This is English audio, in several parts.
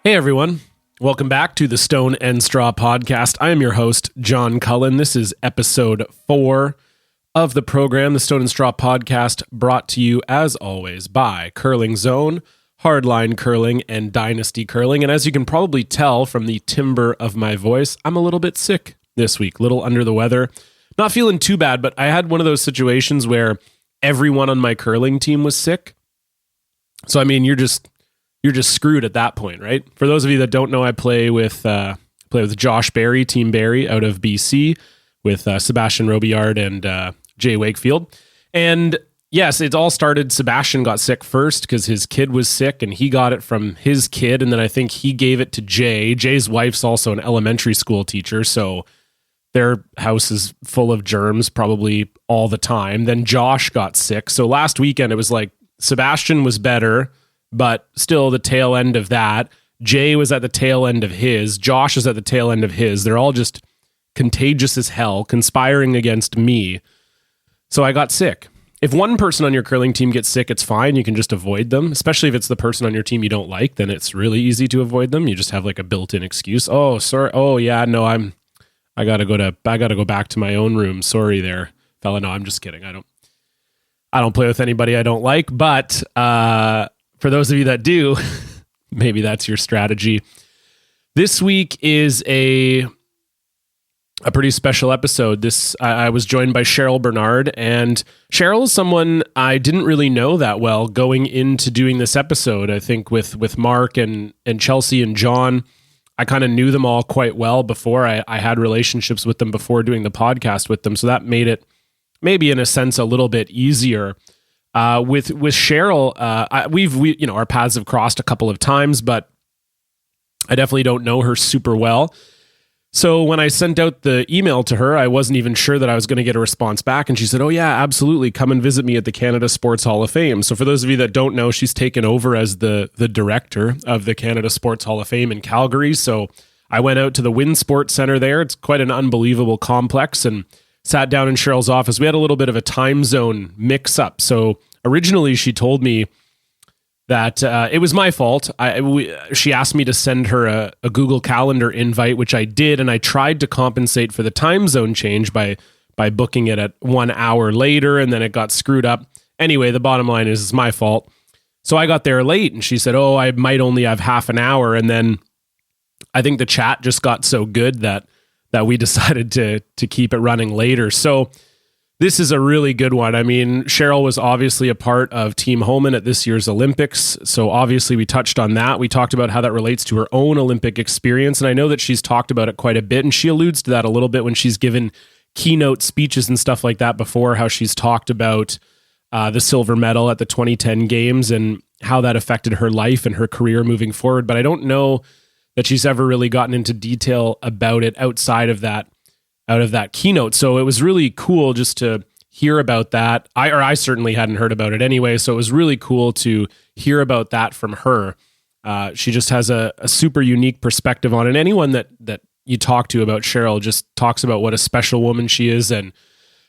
Hey everyone, welcome back to the Stone and Straw podcast. I am your host, John Cullen. This is episode 4 of the program, the Stone and Straw podcast, brought to you as always by CurlingZone, Hardline Curling, and Dynasty Curling. And as you can probably tell from the timbre of my voice, I'm a little bit sick this week, a little under the weather. Not feeling too bad, but I had one of those situations where everyone on my curling team was sick. So I mean, you're just screwed at that point, right? For those of you that don't know, I play with Josh Barry, Team Barry, out of BC, with Sebastian Robillard and Jay Wakefield. And yes, it all started, Sebastian got sick first because his kid was sick, and he got it from his kid, and then I think he gave it to Jay. Jay's wife's also an elementary school teacher, so their house is full of germs probably all the time. Then Josh got sick. So last weekend, it was like Sebastian was better, but still the tail end of that. Jay was at the tail end of his. Josh is at the tail end of his. They're all just contagious as hell, conspiring against me. So I got sick. If one person on your curling team gets sick, it's fine. You can just avoid them, especially if it's the person on your team you don't like, then it's really easy to avoid them. You just have like a built-in excuse. Oh, sorry. Oh yeah, no, I gotta go back to my own room. Sorry there, fella. No, I'm just kidding. I don't play with anybody I don't like, but for those of you that do, maybe that's your strategy. This week is a pretty special episode. I was joined by Cheryl Bernard, and Cheryl is someone I didn't really know that well going into doing this episode. I think with Mark and Chelsea and John, I kind of knew them all quite well before. I had relationships with them before doing the podcast with them, so that made it maybe in a sense a little bit easier. With Cheryl, we our paths have crossed a couple of times, but I definitely don't know her super well. So when I sent out the email to her, I wasn't even sure that I was going to get a response back. And she said, "Oh yeah, absolutely. Come and visit me at the Canada Sports Hall of Fame." So for those of you that don't know, she's taken over as the director of the Canada Sports Hall of Fame in Calgary. So I went out to the Wynn Sports Center there. It's quite an unbelievable complex, and sat down in Cheryl's office. We had a little bit of a time zone mix up. So originally she told me that it was my fault. She asked me to send her a Google Calendar invite, which I did. And I tried to compensate for the time zone change by booking it at 1 hour later. And then it got screwed up. Anyway, the bottom line is it's my fault. So I got there late, and she said, "Oh, I might only have half an hour." And then I think the chat just got so good that we decided to keep it running later. So this is a really good one. I mean, Cheryl was obviously a part of Team Homan at this year's Olympics. So obviously we touched on that. We talked about how that relates to her own Olympic experience. And I know that she's talked about it quite a bit, and she alludes to that a little bit when she's given keynote speeches and stuff like that before, how she's talked about the silver medal at the 2010 games and how that affected her life and her career moving forward. But I don't know that she's ever really gotten into detail about it outside of that keynote. So it was really cool just to hear about that. I certainly hadn't heard about it anyway. So it was really cool to hear about that from her. She just has a super unique perspective on it. And anyone that you talk to about Cheryl just talks about what a special woman she is and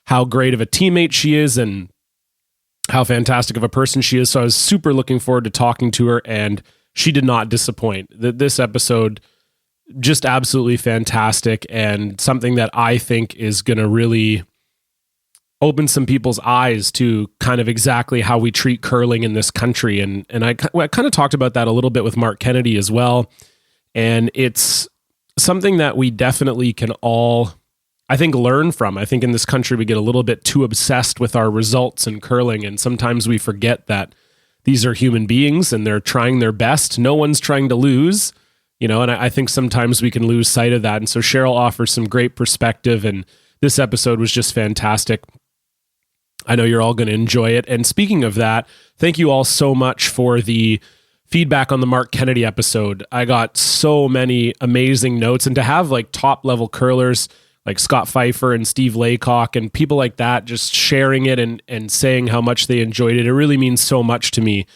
how great of a teammate she is and how fantastic of a person she is. So I was super looking forward to talking to her, and she did not disappoint. This episode, just absolutely fantastic, and something that I think is going to really open some people's eyes to kind of exactly how we treat curling in this country. And I kind of talked about that a little bit with Mark Kennedy as well. And it's something that we definitely can all, I think, learn from. I think in this country, we get a little bit too obsessed with our results in curling, and sometimes we forget that these are human beings and they're trying their best. No one's trying to lose, and I think sometimes we can lose sight of that. And so Cheryl offers some great perspective, and this episode was just fantastic. I know you're all going to enjoy it. And speaking of that, thank you all so much for the feedback on the Mark Kennedy episode. I got so many amazing notes, and to have like top level curlers like Scott Pfeiffer and Steve Laycock and people like that just sharing it and saying how much they enjoyed it. It really means so much to me.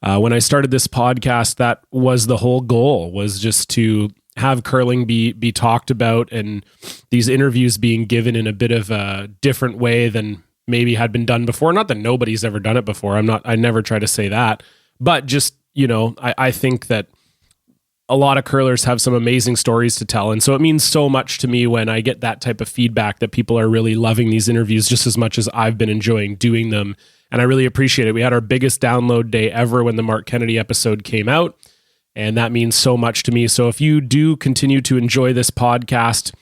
When I started this podcast, that was the whole goal, was just to have curling be talked about, and these interviews being given in a bit of a different way than maybe had been done before. Not that nobody's ever done it before. I never try to say that, but just, I think that a lot of curlers have some amazing stories to tell. And so it means so much to me when I get that type of feedback that people are really loving these interviews just as much as I've been enjoying doing them. And I really appreciate it. We had our biggest download day ever when the Mark Kennedy episode came out. And that means so much to me. So if you do continue to enjoy this podcast,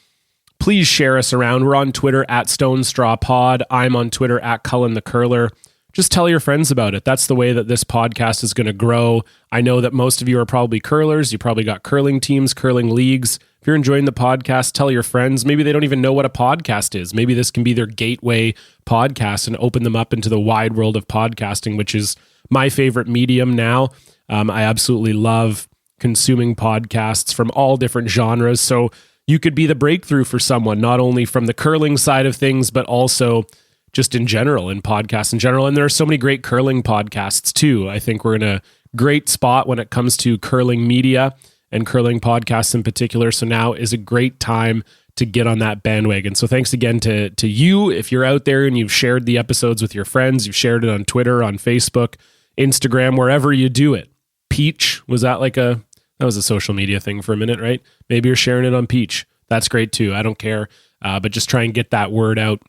please share us around. We're on Twitter at Stone Straw Pod. I'm on Twitter at Cullen the Curler. Just tell your friends about it. That's the way that this podcast is going to grow. I know that most of you are probably curlers. You probably got curling teams, curling leagues. If you're enjoying the podcast, tell your friends. Maybe they don't even know what a podcast is. Maybe this can be their gateway podcast and open them up into the wide world of podcasting, which is my favorite medium now. I absolutely love consuming podcasts from all different genres. So you could be the breakthrough for someone, not only from the curling side of things, but also just in general, in podcasts in general. And there are so many great curling podcasts too. I think we're in a great spot when it comes to curling media and curling podcasts in particular. So now is a great time to get on that bandwagon. So thanks again to you. If you're out there and you've shared the episodes with your friends, you've shared it on Twitter, on Facebook, Instagram, wherever you do it. Peach, that was a social media thing for a minute, right? Maybe you're sharing it on Peach. That's great too. I don't care. But just try and get that word out.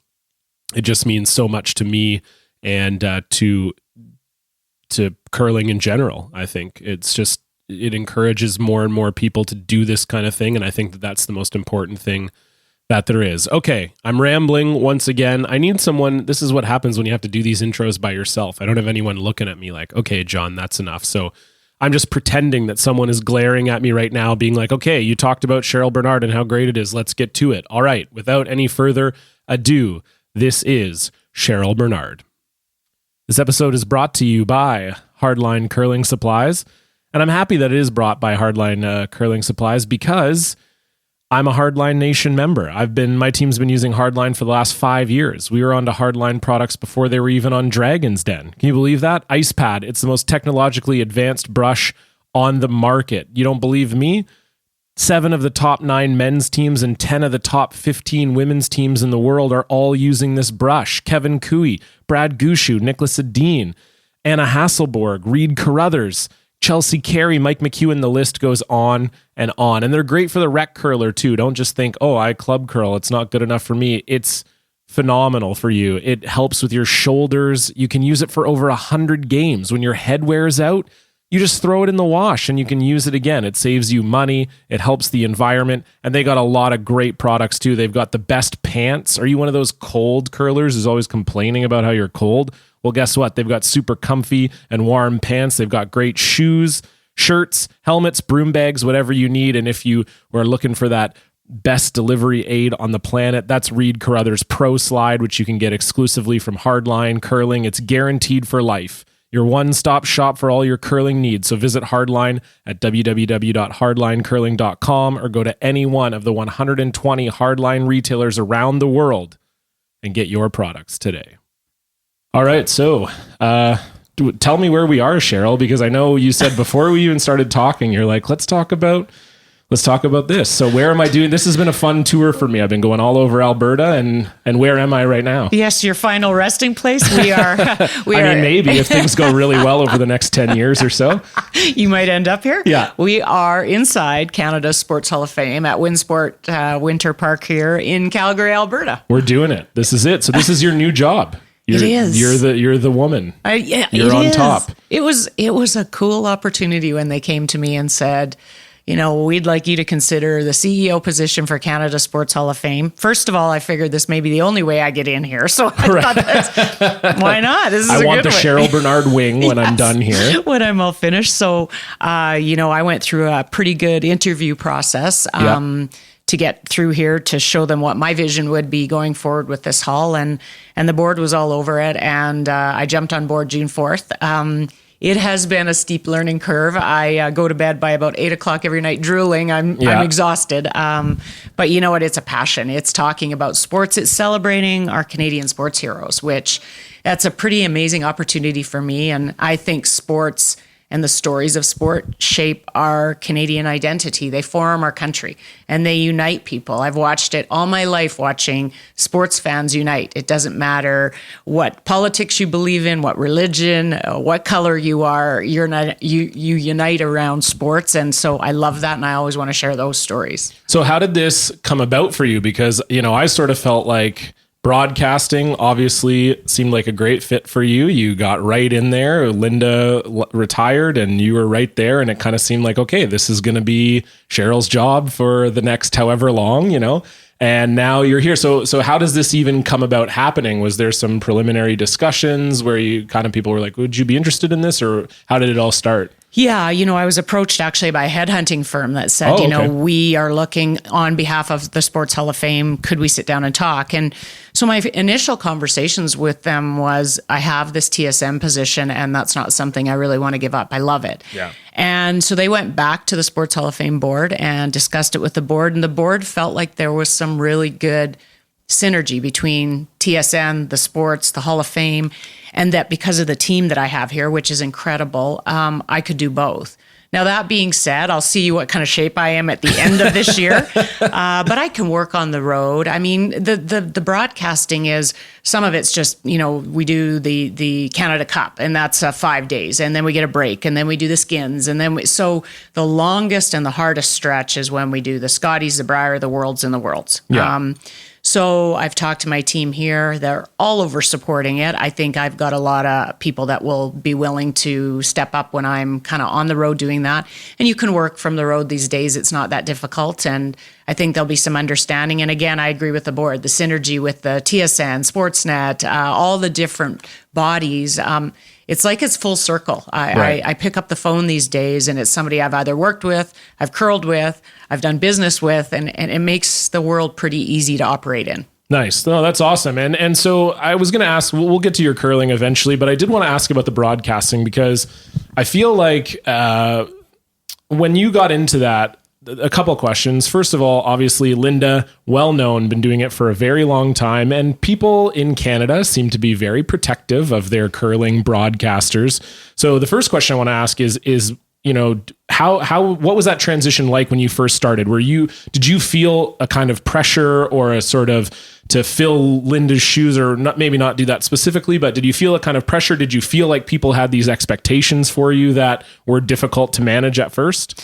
It just means so much to me and to curling in general. I think it encourages more and more people to do this kind of thing. And I think that that's the most important thing that there is. Okay, I'm rambling once again. I need someone. This is what happens when you have to do these intros by yourself. I don't have anyone looking at me like, okay, John, that's enough. So I'm just pretending that someone is glaring at me right now being like, okay, you talked about Cheryl Bernard and how great it is. Let's get to it. All right, without any further ado, this is Cheryl Bernard. This episode is brought to you by Hardline Curling Supplies, and I'm happy that it is brought by Hardline Curling Supplies because I'm a Hardline Nation member. My team's been using Hardline for the last 5 years. We were onto Hardline products before they were even on Dragon's Den. Can you believe that? Ice Pad. It's the most technologically advanced brush on the market. You don't believe me? 7 of the top 9 men's teams and 10 of the top 15 women's teams in the world are all using this brush. Kevin Cooey, Brad Gushu, Nicholas Adine, Anna Hasselborg, Reed Carruthers, Chelsea Carey, Mike McEwen, the list goes on and on. And they're great for the rec curler too. Don't just think, oh, I club curl, it's not good enough for me. It's phenomenal for you. It helps with your shoulders. You can use it for over 100 games. When your head wears out, you just throw it in the wash and you can use it again. It saves you money. It helps the environment. And they got a lot of great products too. They've got the best pants. Are you one of those cold curlers who's always complaining about how you're cold? Well, guess what? They've got super comfy and warm pants. They've got great shoes, shirts, helmets, broom bags, whatever you need. And if you were looking for that best delivery aid on the planet, that's Reed Carruthers Pro Slide, which you can get exclusively from Hardline Curling. It's guaranteed for life. Your one-stop shop for all your curling needs. So visit Hardline at www.hardlinecurling.com or go to any one of the 120 Hardline retailers around the world and get your products today. All right, so tell me where we are, Cheryl, because I know you said before we even started talking, you're like, let's talk about this. So where am I doing? This has been a fun tour for me. I've been going all over Alberta, and where am I right now? Yes, your final resting place. We are. Maybe if things go really well over the next 10 years or so. You might end up here. Yeah. We are inside Canada's Sports Hall of Fame at Winsport Winter Park here in Calgary, Alberta. We're doing it. This is it. So this is your new job. It is. You're the woman. Yeah, you're on top. It was a cool opportunity when they came to me and said, you know, we'd like you to consider the CEO position for Canada Sports Hall of Fame. First of all, I figured this may be the only way I get in here. So I thought, why not? This is I want the Cheryl Bernard wing when I'm done here. When I'm all finished. So, I went through a pretty good interview process to get through here to show them what my vision would be going forward with this hall. And the board was all over it. And I jumped on board June 4th. It has been a steep learning curve. I go to bed by about 8 o'clock every night drooling. I'm exhausted. But you know what? It's a passion. It's talking about sports. It's celebrating our Canadian sports heroes, which that's a pretty amazing opportunity for me. And I think sports and the stories of sport shape our Canadian identity. They form our country and they unite people. I've watched it all my life, watching sports fans unite. It doesn't matter what politics you believe in, what religion, what color you are, you unite around sports. And so I love that. And I always want to share those stories. So how did this come about for you? Because, I sort of felt like broadcasting obviously seemed like a great fit for you. You got right in there. Linda retired and you were right there. And it kind of seemed like, okay, this is going to be Cheryl's job for the next however long, and now you're here. So how does this even come about happening? Was there some preliminary discussions where people were like, would you be interested in this, or how did it all start? Yeah, I was approached actually by a headhunting firm that said, we are looking on behalf of the Sports Hall of Fame. Could we sit down and talk? And so my initial conversations with them was, I have this TSM position and that's not something I really want to give up. I love it. Yeah. And so they went back to the Sports Hall of Fame board and discussed it with the board. And the board felt like there was some really good synergy between TSN, the sports, the Hall of Fame, and that because of the team that I have here, which is incredible, I could do both. Now, that being said, I'll see what kind of shape I am at the end of this year, but I can work on the road. I mean, the broadcasting is, some of it's just, we do the Canada Cup, and that's 5 days, and then we get a break, and then we do the skins, and then so the longest and the hardest stretch is when we do the Scotties, the Brier, the Worlds, and the Worlds. Yeah. So I've talked to my team here. They're all over supporting it. I think I've got a lot of people that will be willing to step up when I'm kind of on the road doing that. And you can work from the road these days. It's not that difficult. And I think there'll be some understanding. And again, I agree with the board, the synergy with the TSN, Sportsnet, all the different bodies. It's like it's full circle. I pick up the phone these days and it's somebody I've either worked with, I've curled with, I've done business with, and it makes the world pretty easy to operate in. Nice. No, that's awesome. And so I was going to ask, we'll get to your curling eventually, but I did want to ask about the broadcasting, because I feel like when you got into that, a couple of questions. First of all, obviously, Linda, well-known, been doing it for a very long time, and people in Canada seem to be very protective of their curling broadcasters. So the first question I want to ask is what was that transition like when you first started? Did you feel a kind of pressure or a sort of to fill Linda's shoes, or maybe not do that specifically, but did you feel a kind of pressure? Did you feel like people had these expectations for you that were difficult to manage at first?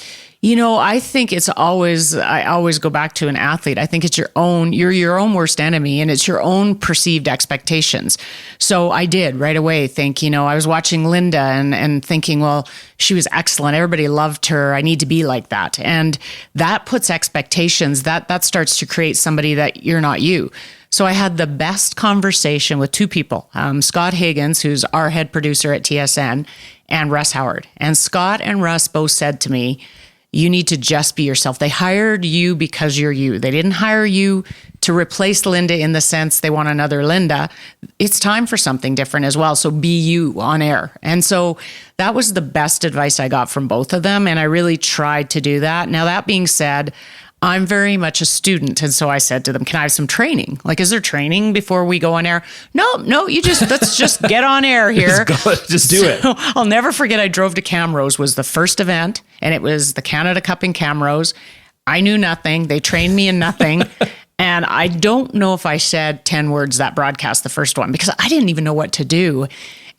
I think I always go back to an athlete. I think it's you're your own worst enemy, and it's your own perceived expectations. So I did right away think, I was watching Linda and thinking, well, she was excellent. Everybody loved her. I need to be like that. And that puts expectations. That starts to create somebody that you're not you. So I had the best conversation with two people, Scott Higgins, who's our head producer at TSN, and Russ Howard. And Scott and Russ both said to me, you need to just be yourself. They hired you because you're you. They didn't hire you to replace Linda in the sense they want another Linda. It's time for something different as well. So be you on air. And so that was the best advice I got from both of them. And I really tried to do that. Now, that being said, I'm very much a student. And so I said to them, can I have some training? Like, is there training before we go on air? No, let's just get on air here. Just do it. I'll never forget, I drove to Camrose, was the first event, and it was the Canada Cup in Camrose. I knew nothing. They trained me in nothing. And I don't know if I said 10 words that broadcast, the first one, because I didn't even know what to do.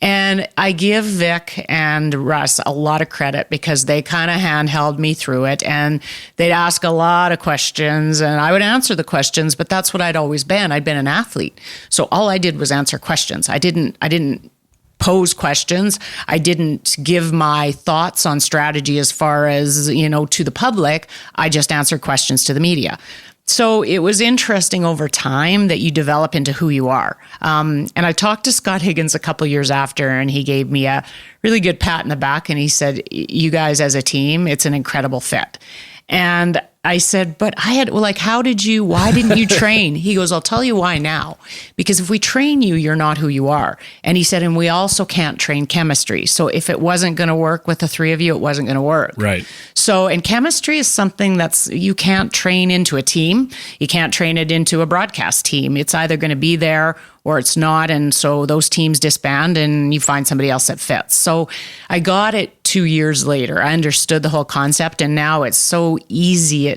And I give Vic and Russ a lot of credit because they kind of handheld me through it, and they'd ask a lot of questions and I would answer the questions, but that's what I'd always been. I'd been an athlete. So all I did was answer questions. I didn't pose questions. I didn't give my thoughts on strategy as far as, to the public. I just answered questions to the media. So it was interesting over time that you develop into who you are. And I talked to Scott Higgins a couple years after, and he gave me a really good pat in the back. And he said, you guys as a team, it's an incredible fit. And I said, but why didn't you train? He goes, I'll tell you why now. Because if we train you, you're not who you are. And he said, and we also can't train chemistry. So if it wasn't going to work with the three of you, it wasn't going to work. Right. So, and chemistry is something you can't train into a team. You can't train it into a broadcast team. It's either going to be there or it's not. And so those teams disband and you find somebody else that fits. So I got it 2 years later, I understood the whole concept, and now it's so easy.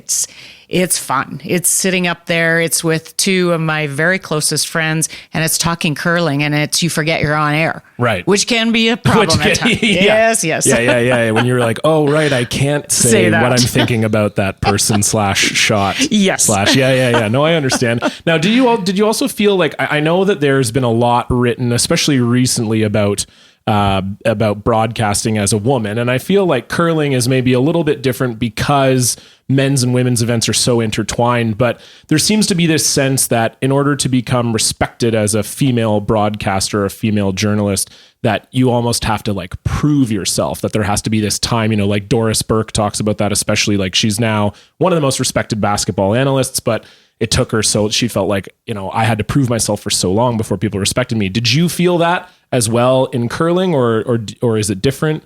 It's fun. It's sitting up there. It's with two of my very closest friends, and it's talking curling, and you forget you're on air. Right. Which can be a problem at times. Yeah. Yes. Yeah. When you're like, oh, right, I can't say what I'm thinking about that person / shot. Yes. / Yeah. No, I understand. Now, did you also feel like, I know that there's been a lot written, especially recently, about broadcasting as a woman. And I feel like curling is maybe a little bit different because men's and women's events are so intertwined, but there seems to be this sense that in order to become respected as a female broadcaster, a female journalist, that you almost have to like prove yourself, that there has to be this time, like Doris Burke talks about that, especially like she's now one of the most respected basketball analysts, but it took her, so she felt like, I had to prove myself for so long before people respected me. Did you feel that as well in curling, or is it different?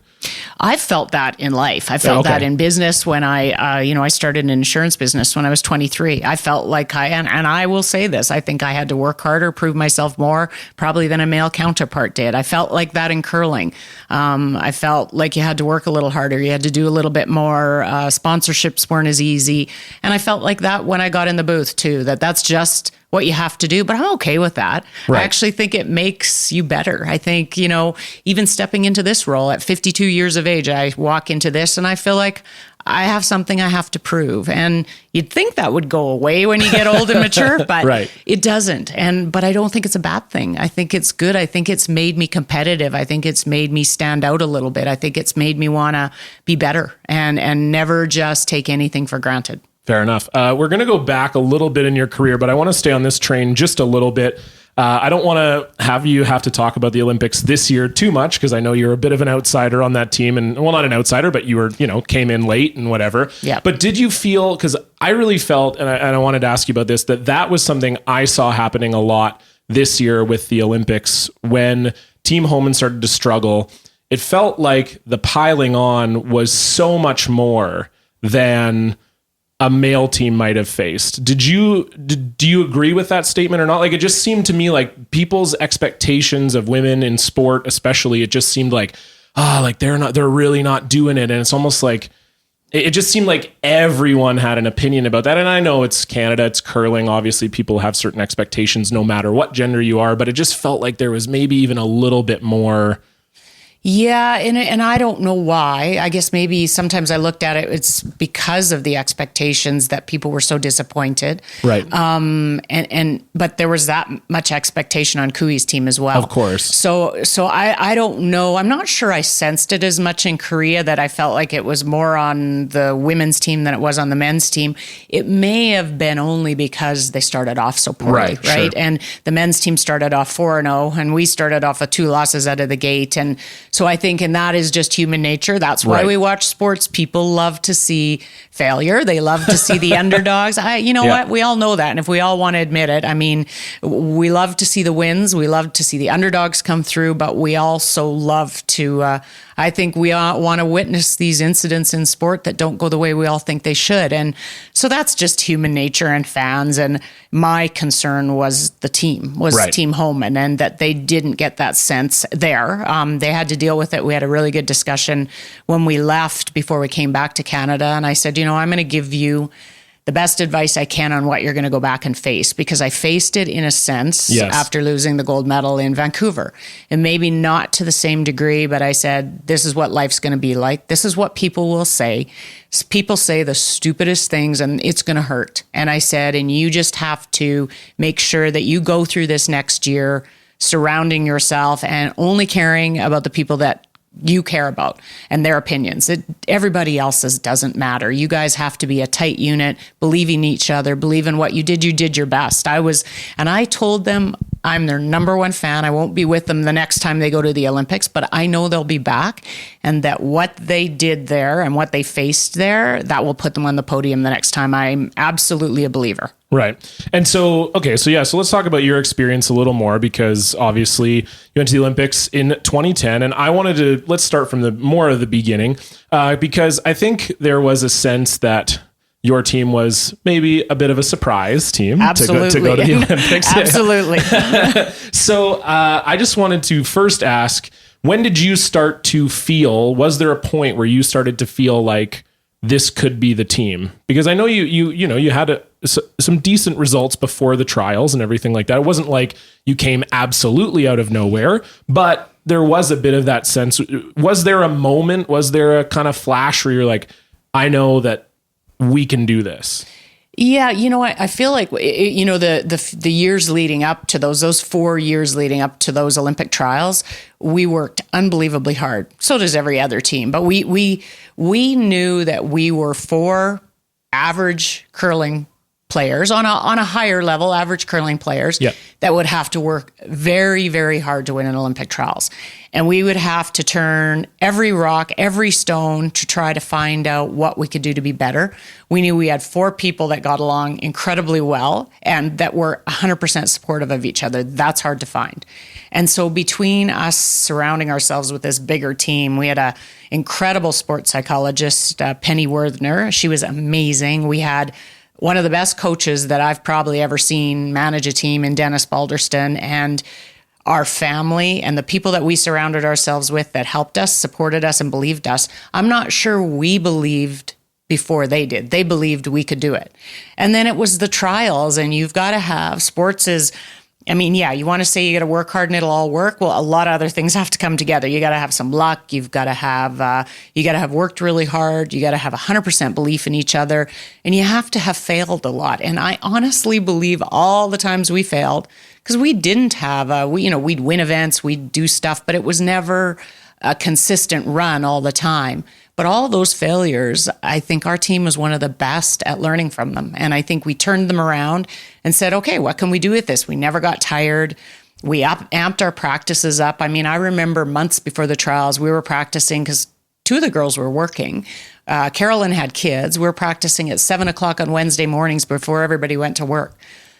I felt that in life. I felt that in business when I started an insurance business when I was 23. I felt like and I will say this, I think I had to work harder, prove myself more probably than a male counterpart did. I felt like that in curling. I felt like you had to work a little harder. You had to do a little bit more. Sponsorships weren't as easy. And I felt like that when I got in the booth too, that's just what you have to do, but I'm okay with that. Right. I actually think it makes you better. I think, even stepping into this role at 52 years of age, I walk into this and I feel like I have something I have to prove. And you'd think that would go away when you get old and mature, but right. It doesn't. But I don't think it's a bad thing. I think it's good. I think it's made me competitive. I think it's made me stand out a little bit. I think it's made me want to be better and never just take anything for granted. Fair enough. We're going to go back a little bit in your career, but I want to stay on this train just a little bit. I don't want to have to talk about the Olympics this year too much, because I know you're a bit of an outsider on that team, and well, not an outsider, but you were, came in late and whatever. Yeah. But did you feel, because I really felt, and I wanted to ask you about this, that was something I saw happening a lot this year with the Olympics when Team Homan started to struggle. It felt like the piling on was so much more than a male team might have faced. Do you agree with that statement or not? Like, it just seemed to me like people's expectations of women in sport, especially, it just seemed like, they're really not doing it. And it's almost like, it just seemed like everyone had an opinion about that. And I know it's Canada, it's curling. Obviously people have certain expectations no matter what gender you are, but it just felt like there was maybe even a little bit more. Yeah, and I don't know why. I guess maybe sometimes I looked at it, it's because of the expectations that people were so disappointed. Right. But there was that much expectation on Kody's team as well. Of course. So I don't know. I'm not sure I sensed it as much in Korea, that I felt like it was more on the women's team than it was on the men's team. It may have been only because they started off so poorly, right? Sure. And the men's team started off 4-0, and we started off with 2 losses out of the gate. And so I think, and that is just human nature. That's why we watch sports. People love to see failure. They love to see the underdogs. What? We all know that. And if we all want to admit it, I mean, we love to see the wins. We love to see the underdogs come through, but we also love to, I think we all want to witness these incidents in sport that don't go the way we all think they should. And so that's just human nature and fans. And my concern was the team, Team Homan, and that they didn't get that sense there. They had to deal with it. We had a really good discussion when we left before we came back to Canada. And I said, I'm going to give you the best advice I can on what you're going to go back and face, because I faced it in a sense after losing the gold medal in Vancouver, and maybe not to the same degree, but I said, this is what life's going to be like. This is what people will say. People say the stupidest things, and it's going to hurt. And I said, and you just have to make sure that you go through this next year surrounding yourself and only caring about the people that you care about and their opinions. Everybody else's doesn't matter. You guys have to be a tight unit, believe in each other, believe in what you did your best. I told them I'm their number one fan. I won't be with them the next time they go to the Olympics, but I know they'll be back, and that what they did there and what they faced there, that will put them on the podium the next time. I'm absolutely a believer. Right. And so let's talk about your experience a little more, because obviously you went to the Olympics in 2010, and let's start from the more of the beginning, because I think there was a sense that your team was maybe a bit of a surprise team to go to the Olympics. Absolutely. So I just wanted to first ask, when did you start to feel, was there a point where you started to feel like this could be the team? Because I know you had some decent results before the trials and everything like that. It wasn't like you came absolutely out of nowhere, but there was a bit of that sense. Was there a moment, was there a kind of flash where you're like, I know that we can do this? Yeah, I feel like, the years leading up to those 4 years leading up to those Olympic trials, we worked unbelievably hard. So does every other team. But we knew that we were 4 average curling players on a higher level, average curling players that would have to work very, very hard to win an Olympic trials. And we would have to turn every rock, every stone to try to find out what we could do to be better. We knew we had 4 people that got along incredibly well and that were 100% supportive of each other. That's hard to find. And so between us surrounding ourselves with this bigger team, we had an incredible sports psychologist, Penny Werthner. She was amazing. We had one of the best coaches that I've probably ever seen manage a team in Dennis Balderston, and our family and the people that we surrounded ourselves with that helped us, supported us, and believed us. I'm not sure we believed before they did. They believed we could do it. And then it was the trials, and you've got to have, sports is, you want to say you got to work hard and it'll all work. Well, a lot of other things have to come together. You got to have some luck. You've got to have worked really hard. You got to have 100% belief in each other, and you have to have failed a lot. And I honestly believe all the times we failed, because we didn't have, we'd win events, we'd do stuff, but it was never a consistent run all the time. But all those failures, I think our team was one of the best at learning from them. And I think we turned them around and said, okay, what can we do with this? We never got tired. We amped our practices up. I remember months before the trials, we were practicing because 2 of the girls were working. Carolyn had kids. We were practicing at 7:00 on Wednesday mornings before everybody went to work.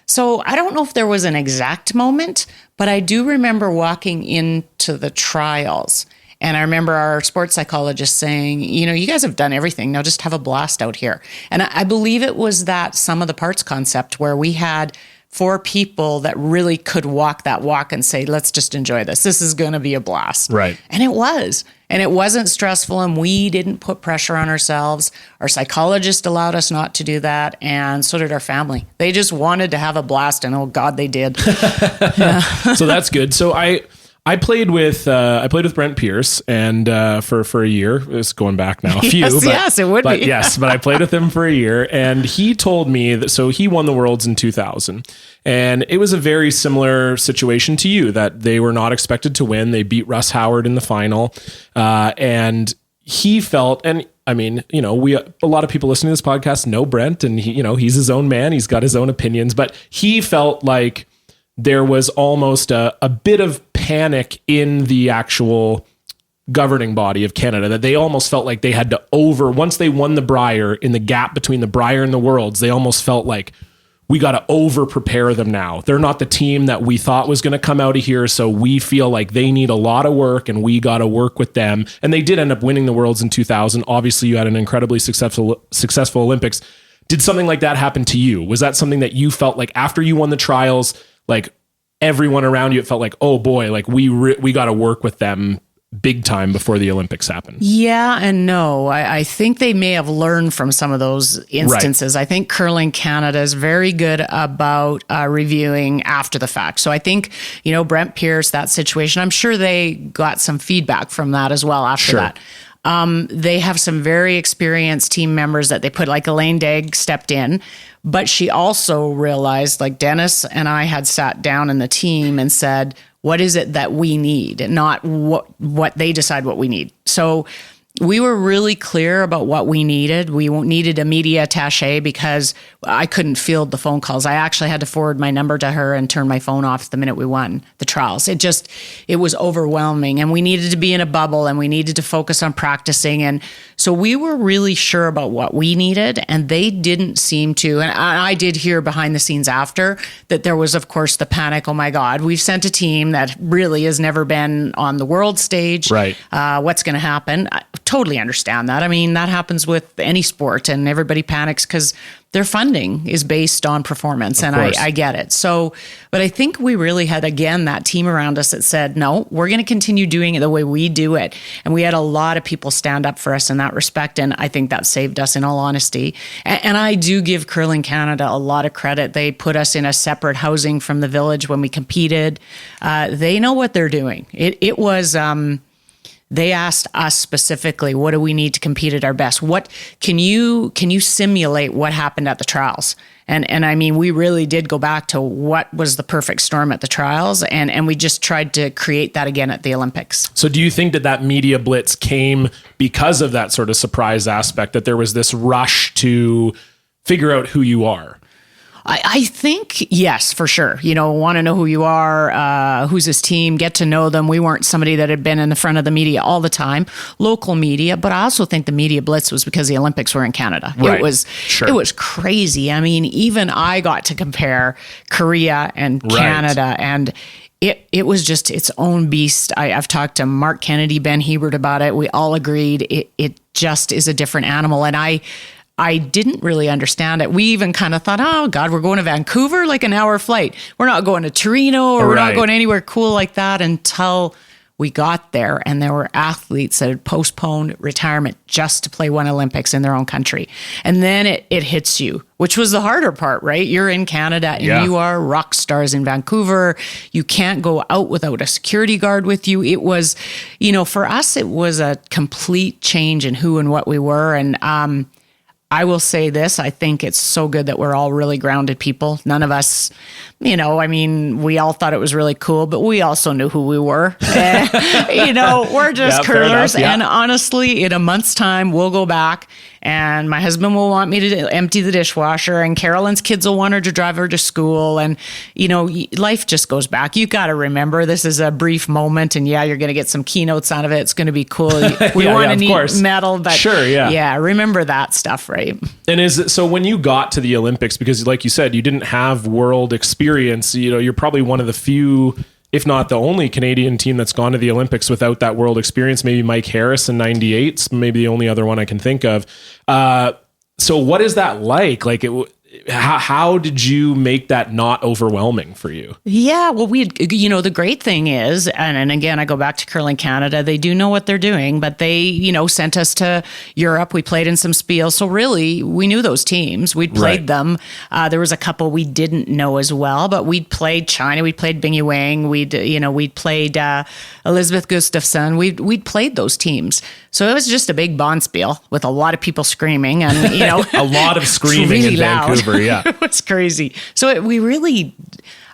So I don't know if there was an exact moment, but I do remember walking into the trials. And I remember our sports psychologist saying, you guys have done everything. Now just have a blast out here. And I believe it was that sum of the parts concept where we had 4 people that really could walk that walk and say, let's just enjoy this. This is going to be a blast. Right. And it was. And it wasn't stressful, and we didn't put pressure on ourselves. Our psychologist allowed us not to do that, and so did our family. They just wanted to have a blast, and oh God, they did. Yeah. So that's good. So I played with Brent Pierce and for a year. It's going back now a few. Yes, it would be. Yes, but I played with him for a year, and he told me that. So he won the Worlds in 2000, and it was a very similar situation to you, that they were not expected to win. They beat Russ Howard in the final, and he felt, and a lot of people listening to this podcast know Brent, and he's his own man. He's got his own opinions, but he felt like there was almost a bit of panic in the actual governing body of Canada, that they almost felt like they had to once they won the Brier, in the gap between the Brier and the Worlds, they almost felt like, we got to over prepare them now. They're not the team that we thought was going to come out of here. So we feel like they need a lot of work, and we got to work with them. And they did end up winning the Worlds in 2000. Obviously you had an incredibly successful Olympics. Did something like that happen to you? Was that something that you felt like after you won the trials, like everyone around you, it felt like, oh boy, like we got to work with them big time before the Olympics happen? Yeah and no. I think they may have learned from some of those instances. Right. I think Curling Canada is very good about reviewing after the fact. So I think, Brent Pierce, that situation, I'm sure they got some feedback from that as well after that. They have some very experienced team members that they put, like Elaine Degg stepped in, but she also realized, like Dennis and I had sat down in the team and said, what is it that we need, and not what they decide what we need. So we were really clear about what we needed. We needed a media attaché because I couldn't field the phone calls. I actually had to forward my number to her and turn my phone off the minute we won the trials. It was overwhelming, and we needed to be in a bubble, and we needed to focus on practicing. And so we were really sure about what we needed, and they didn't seem to. And I did hear behind the scenes after that there was, of course, the panic. Oh my God, we've sent a team that really has never been on the world stage. Right. What's going to happen? totally understand that. I mean, that happens with any sport, and everybody panics because their funding is based on performance, and I get it. So, but I think we really had, again, that team around us that said, no, we're going to continue doing it the way we do it. And we had a lot of people stand up for us in that respect, and I think that saved us, in all honesty. And I do give Curling Canada a lot of credit. They put us in a separate housing from the village when we competed. They know what they're doing. It was... They asked us specifically, what do we need to compete at our best? What can you simulate what happened at the trials? And I mean, we really did go back to what was the perfect storm at the trials, and we just tried to create that again at the Olympics. So do you think that media blitz came because of that sort of surprise aspect, that there was this rush to figure out who you are? I think, yes, for sure. Want to know who you are, who's this team, get to know them. We weren't somebody that had been in the front of the media all the time, local media, but I also think the media blitz was because the Olympics were in Canada. Right. It was crazy. I mean, even I got to compare Korea and Canada, and it was just its own beast. I've talked to Mark Kennedy, Ben Hebert about it. We all agreed it just is a different animal, and I didn't really understand it. We even kind of thought, oh, God, we're going to Vancouver, like an hour flight. We're not going to Torino, or we're not going anywhere cool like that, until we got there. And there were athletes that had postponed retirement just to play one Olympics in their own country. And then it hits you, which was the harder part, right? You're in Canada and you are rock stars in Vancouver. You can't go out without a security guard with you. It was, for us, it was a complete change in who and what we were. And, I will say this, I think it's so good that we're all really grounded people. None of us, we all thought it was really cool, but we also knew who we were. We're just curlers. And honestly, in a month's time, we'll go back, and my husband will want me to empty the dishwasher, and Carolyn's kids will want her to drive her to school. And, life just goes back. You got to remember, this is a brief moment, and you're going to get some keynotes out of it. It's going to be cool. We want a neat medal, but remember that stuff, right? And so when you got to the Olympics, because like you said, you didn't have world experience, you're probably one of the few, if not the only Canadian team that's gone to the Olympics without that world experience. Maybe Mike Harris in 98, maybe the only other one I can think of. So what is that like? How did you make that not overwhelming for you? Yeah, well, the great thing is, and again, I go back to Curling Canada, they do know what they're doing, but they, sent us to Europe. We played in some spiels. So really, we knew those teams. We'd played them. There was a couple we didn't know as well, but we'd played China. We'd played Bingy Wang. We'd played Elizabeth Gustafsson. We'd played those teams. So it was just a big bonspiel with a lot of people screaming, and a lot of screaming really in Vancouver. Yeah, it was crazy. So we really,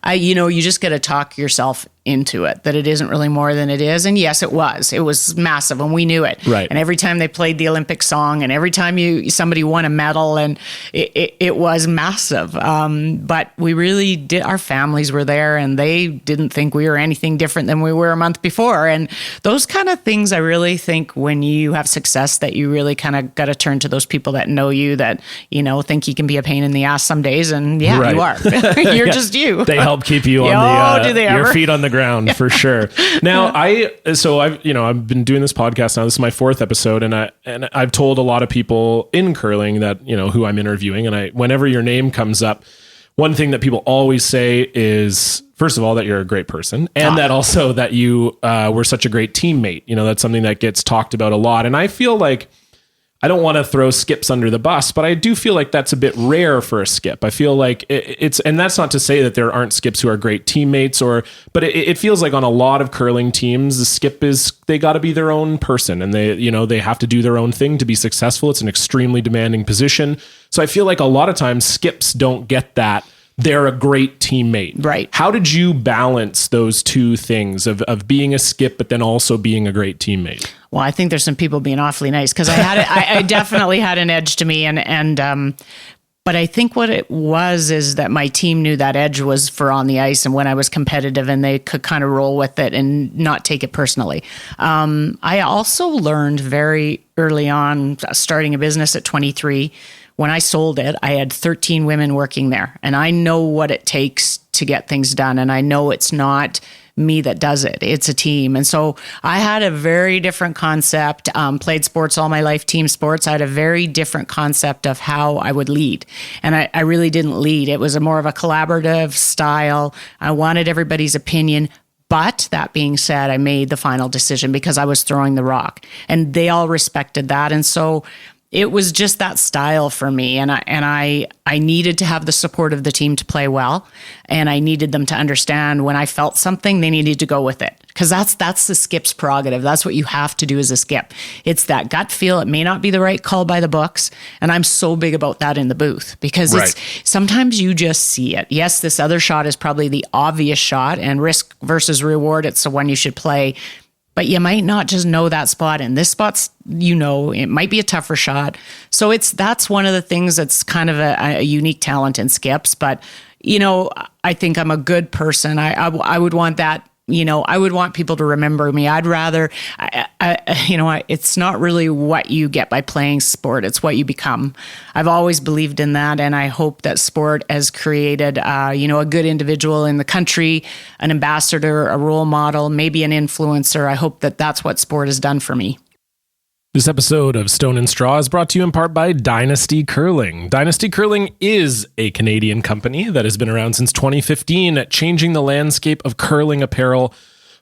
you just got to talk yourself into it, that it isn't really more than it is. And yes, it was massive, and we knew it. Right. And every time they played the Olympic song, and every time somebody won a medal, and it was massive. But we really did, our families were there, and they didn't think we were anything different than we were a month before. And those kind of things, I really think when you have success, that you really kind of got to turn to those people that know you, that, think you can be a pain in the ass some days. And you are. You're just you. They help keep you on your feet on the ground for sure. Now I've been doing this podcast now. This is my 4th episode, and I've told a lot of people in curling that, who I'm interviewing, and whenever your name comes up, one thing that people always say is, first of all, that you're a great person, and that also that you were such a great teammate. That's something that gets talked about a lot. And I feel like, I don't want to throw skips under the bus, but I do feel like that's a bit rare for a skip. I feel like it's, and that's not to say that there aren't skips who are great teammates, but it feels like on a lot of curling teams, the skip they got to be their own person, and they have to do their own thing to be successful. It's an extremely demanding position. So I feel like a lot of times skips don't get that. They're a great teammate. Right. How did you balance those two things of being a skip, but then also being a great teammate? Well, I think there's some people being awfully nice, because I definitely had an edge to me, but I think what it was is that my team knew that edge was for on the ice, and when I was competitive, and they could kind of roll with it and not take it personally. I also learned very early on, starting a business at 23. When I sold it, I had 13 women working there, and I know what it takes to get things done. And I know it's not me that does it. It's a team. And so I had a very different concept, played sports all my life, team sports. I had a very different concept of how I would lead. And I really didn't lead. It was more of a collaborative style. I wanted everybody's opinion. But that being said, I made the final decision because I was throwing the rock, and they all respected that. And so it was just that style for me. And I needed to have the support of the team to play well. And I needed them to understand when I felt something, they needed to go with it. Because that's the skip's prerogative. That's what you have to do as a skip. It's that gut feel. It may not be the right call by the books. And I'm so big about that in the booth because it's sometimes you just see it. Yes, this other shot is probably the obvious shot, and risk versus reward, it's the one you should play. But you might not just know that spot. And this spot's, it might be a tougher shot. So that's one of the things that's kind of a unique talent in skips. But, I think I'm a good person. I would want that. I would want people to remember me. I'd rather, it's not really what you get by playing sport. It's what you become. I've always believed in that. And I hope that sport has created, a good individual in the country, an ambassador, a role model, maybe an influencer. I hope that that's what sport has done for me. This episode of Stone and Straw is brought to you in part by Dynasty Curling. Dynasty Curling is a Canadian company that has been around since 2015, changing the landscape of curling apparel,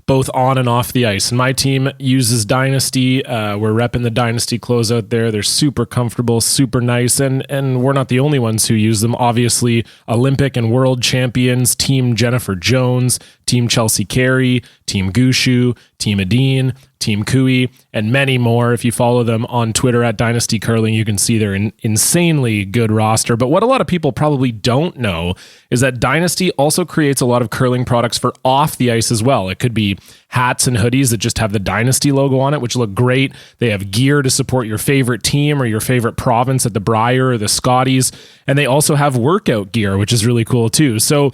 both on and off the ice. And my team uses Dynasty. We're repping the Dynasty clothes out there. They're super comfortable, super nice, and we're not the only ones who use them. Obviously, Olympic and world champions, Team Jennifer Jones, Team Chelsea Carey, Team Gushu, Team Adine, Team Kody, and many more. If you follow them on Twitter at Dynasty Curling, you can see their insanely good roster. But what a lot of people probably don't know is that Dynasty also creates a lot of curling products for off the ice as well. It could be hats and hoodies that just have the Dynasty logo on it, which look great. They have gear to support your favorite team or your favorite province at the Brier or the Scotties. And they also have workout gear, which is really cool too. So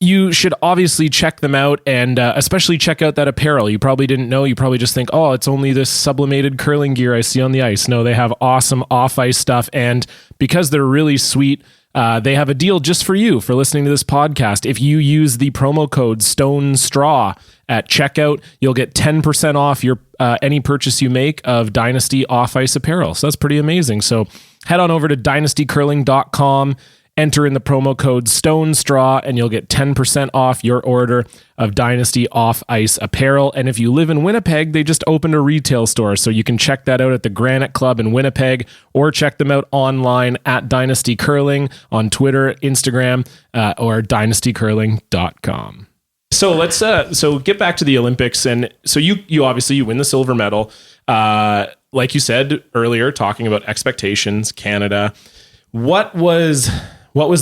you should obviously check them out, and especially check out that apparel. You probably didn't know. You probably just think, oh, it's only this sublimated curling gear I see on the ice. No, they have awesome off-ice stuff, and because they're really sweet, they have a deal just for you for listening to this podcast. If you use the promo code STONESTRAW at checkout, you'll get 10% off your any purchase you make of Dynasty off-ice apparel. So that's pretty amazing. So head on over to dynastycurling.com, enter in the promo code STONESTRAW, and you'll get 10% off your order of Dynasty off-ice apparel. And if you live in Winnipeg, they just opened a retail store, so you can check that out at the Granite Club in Winnipeg, or check them out online at Dynasty Curling on Twitter, Instagram, or dynastycurling.com. So let's get back to the Olympics. And so you obviously you win the silver medal. Like you said earlier, talking about expectations, Canada. What was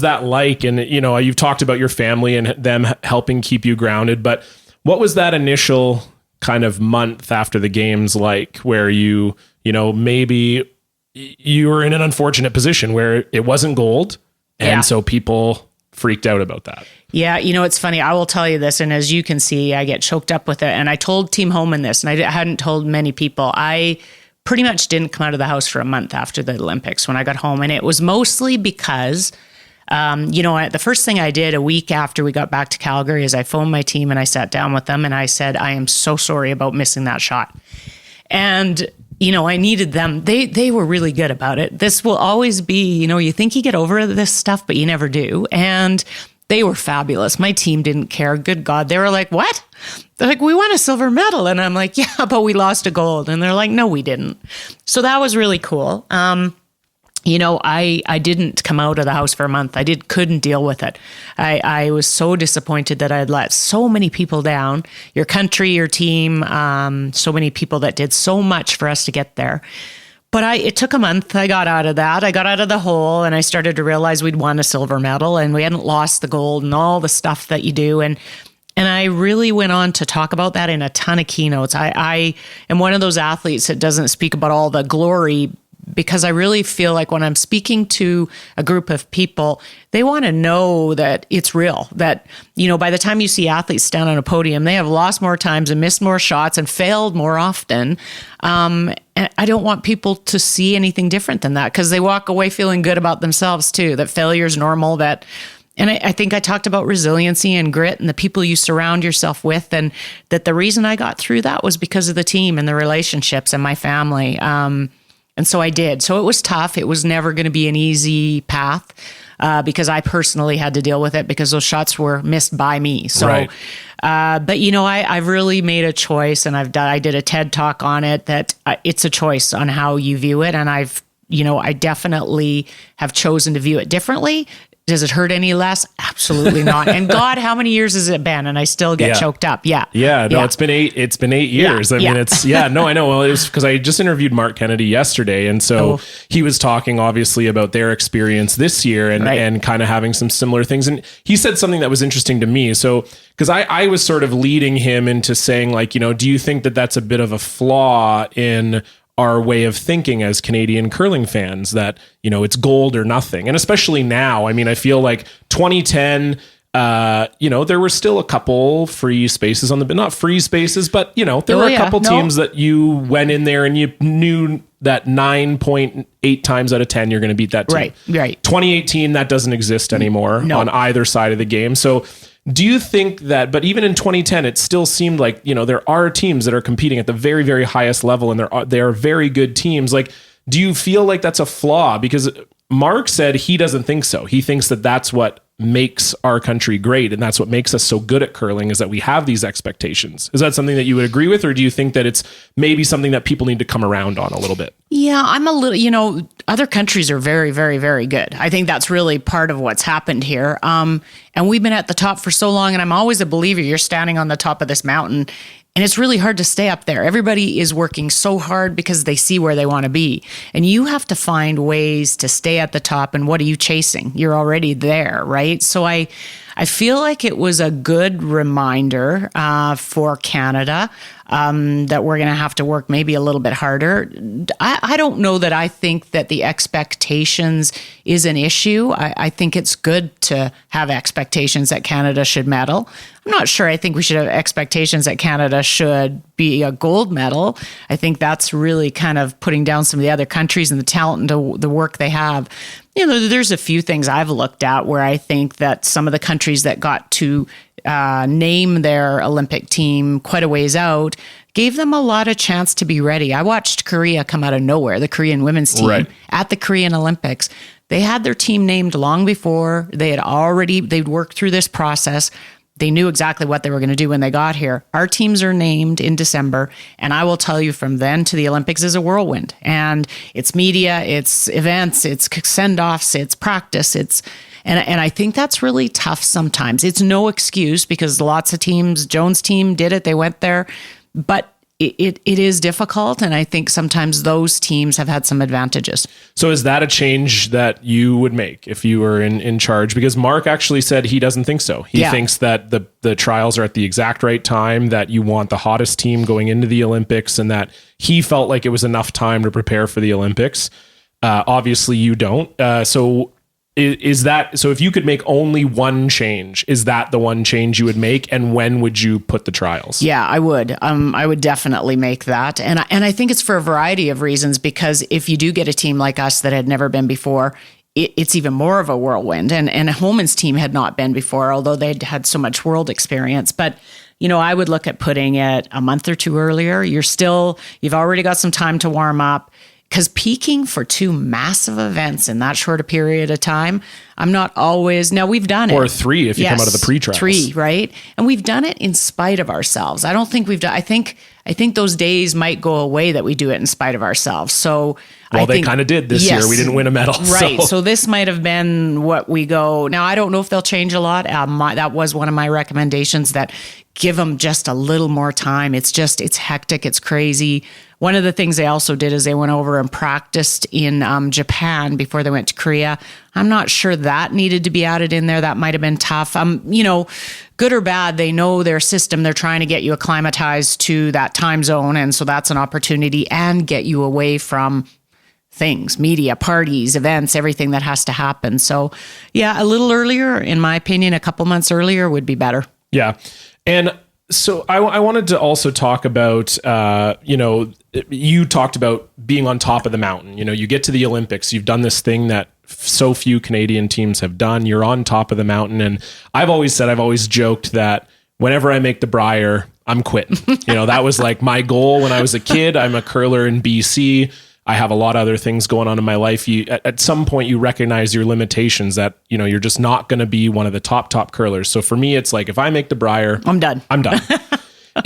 that like? And, you've talked about your family and them helping keep you grounded, but what was that initial kind of month after the games like, where maybe you were in an unfortunate position where it wasn't gold. And so people freaked out about that. Yeah. It's funny. I will tell you this. And as you can see, I get choked up with it. And I told Team Homan this, and I hadn't told many people. I pretty much didn't come out of the house for a month after the Olympics when I got home. And it was mostly because, the first thing I did a week after we got back to Calgary is I phoned my team and I sat down with them and I said, I am so sorry about missing that shot. And, I needed them. They were really good about it. This will always be, you think you get over this stuff, but you never do. And they were fabulous. My team didn't care. Good God. They were like, what? They're like, we won a silver medal. And I'm like, yeah, but we lost a gold. And they're like, no, we didn't. So that was really cool. I didn't come out of the house for a month. Couldn't deal with it. I was so disappointed that I had let so many people down, your country, your team, so many people that did so much for us to get there. But it took a month. I got out of that. I got out of the hole, and I started to realize we'd won a silver medal and we hadn't lost the gold and all the stuff that you do. And I really went on to talk about that in a ton of keynotes. I am one of those athletes that doesn't speak about all the glory, because I really feel like when I'm speaking to a group of people, they want to know that it's real, that, by the time you see athletes stand on a podium, they have lost more times and missed more shots and failed more often. And I don't want people to see anything different than that, because they walk away feeling good about themselves too, that failure is normal, that And I think I talked about resiliency and grit and the people you surround yourself with, and that the reason I got through that was because of the team and the relationships and my family. And so I did. So it was tough. It was never going to be an easy path because I personally had to deal with it because those shots were missed by me. So, right. But I've really made a choice, and I did a TED talk on it, that it's a choice on how you view it. And I definitely have chosen to view it differently. Does it hurt any less? Absolutely not. And God, how many years has it been? And I still get choked up. Yeah. Yeah. No, it's been 8 years. I mean, I know. Well, it was because I just interviewed Mark Kennedy yesterday. And so he was talking obviously about their experience this year and kind of having some similar things. And he said something that was interesting to me. So, because I was sort of leading him into saying, like, do you think that that's a bit of a flaw in our way of thinking as Canadian curling fans, that, it's gold or nothing? And especially now, I mean, I feel like 2010, there were still a couple free spaces on not free spaces, but, there were a couple teams that you went in there and you knew that 9.8 times out of 10, you're going to beat that team. Right. 2018, that doesn't exist anymore on either side of the game. So do you think that, but even in 2010, it still seemed like, there are teams that are competing at the very, very highest level, and they are very good teams. Like, do you feel like that's a flaw? Because Mark said he doesn't think so. He thinks that that's what makes our country great, and that's what makes us so good at curling, is that we have these expectations. Is that something that you would agree with, or do you think that it's maybe something that people need to come around on a little bit? Yeah, I'm a little, other countries are very, very, very good. I think that's really part of what's happened here. And we've been at the top for so long, and I'm always a believer. You're standing on the top of this mountain, and it's really hard to stay up there. Everybody is working so hard because they see where they want to be. And you have to find ways to stay at the top. And what are you chasing? You're already there, right? So I feel like it was a good reminder for Canada that we're going to have to work maybe a little bit harder. I don't know that I think that the expectations is an issue. I think it's good to have expectations that Canada should medal. I'm not sure I think we should have expectations that Canada should be a gold medal. I think that's really kind of putting down some of the other countries and the talent and the work they have. There's a few things I've looked at where I think that some of the countries that got to name their Olympic team quite a ways out gave them a lot of chance to be ready. I watched Korea come out of nowhere, the Korean women's team at the Korean Olympics. They had their team named long before. They'd worked through this process. They knew exactly what they were going to do when they got here. Our teams are named in December, and I will tell you, from then to the Olympics is a whirlwind. And it's media, it's events, it's send-offs, it's practice, and I think that's really tough sometimes. It's no excuse because lots of teams, Jones' team did it, they went there, but it is difficult, and I think sometimes those teams have had some advantages. So is that a change that you would make if you were in charge? Because Mark actually said he doesn't think so. He thinks that the trials are at the exact right time, that you want the hottest team going into the Olympics, and that he felt like it was enough time to prepare for the Olympics. Obviously you don't. Is that, so if you could make only one change, is that the one change you would make? And when would you put the trials? Yeah, I would. I would definitely make that. And I think it's for a variety of reasons, because if you do get a team like us that had never been before, it's even more of a whirlwind. And Holman's team had not been before, although they'd had so much world experience. But I would look at putting it a month or two earlier. You've already got some time to warm up. Because peaking for two massive events in that short a period of time, I'm not always... Now, we've done it. Or three if you come out of the pre-trials. 3, right? And we've done it in spite of ourselves. I don't think we've done... I think those days might go away that we do it in spite of ourselves. So they kind of did this year. We didn't win a medal. Right. So this might have been what we go... Now, I don't know if they'll change a lot. That was one of my recommendations, that give them just a little more time. It's hectic. It's crazy. One of the things they also did is they went over and practiced in Japan before they went to Korea. I'm not sure that needed to be added in there. That might have been tough. Good or bad, they know their system. They're trying to get you acclimatized to that time zone. And so that's an opportunity, and get you away from things, media, parties, events, everything that has to happen. So yeah, a little earlier, in my opinion, a couple months earlier would be better. Yeah. And so I wanted to also talk about, you talked about being on top of the mountain. You get to the Olympics, you've done this thing that so few Canadian teams have done. You're on top of the mountain. And I've always joked that whenever I make the Brier, I'm quitting. That was like my goal when I was a kid. I'm a curler in BC. I have a lot of other things going on in my life. At some point you recognize your limitations, that, you're just not going to be one of the top curlers. So for me, it's like, if I make the Brier, I'm done.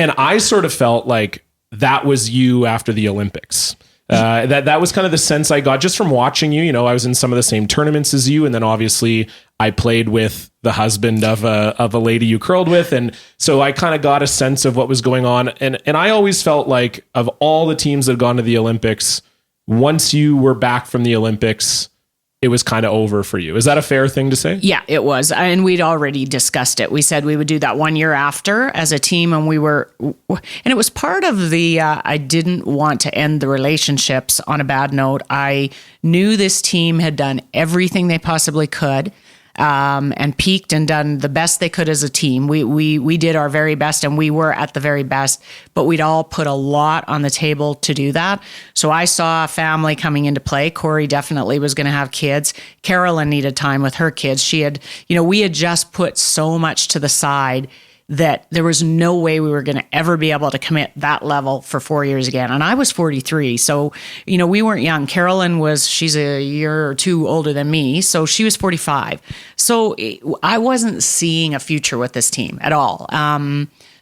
And I sort of felt like that was you after the Olympics. That was kind of the sense I got just from watching you. I was in some of the same tournaments as you. And then obviously I played with the husband of a lady you curled with. And so I kind of got a sense of what was going on. And I always felt like, of all the teams that had gone to the Olympics, once you were back from the Olympics, it was kind of over for you. Is that a fair thing to say? Yeah, it was. And we'd already discussed it. We said we would do that 1 year after as a team. And it was part of the, I didn't want to end the relationships on a bad note. I knew this team had done everything they possibly could, and peaked and done the best they could as a team. We did our very best, and we were at the very best, but we'd all put a lot on the table to do that. So I saw a family coming into play. Corey definitely was going to have kids. Carolyn needed time with her kids. She had, we had just put so much to the side that there was no way we were going to ever be able to commit that level for 4 years again. And I was 43. So, we weren't young. Carolyn she's a year or two older than me. So she was 45. So I wasn't seeing a future with this team at all.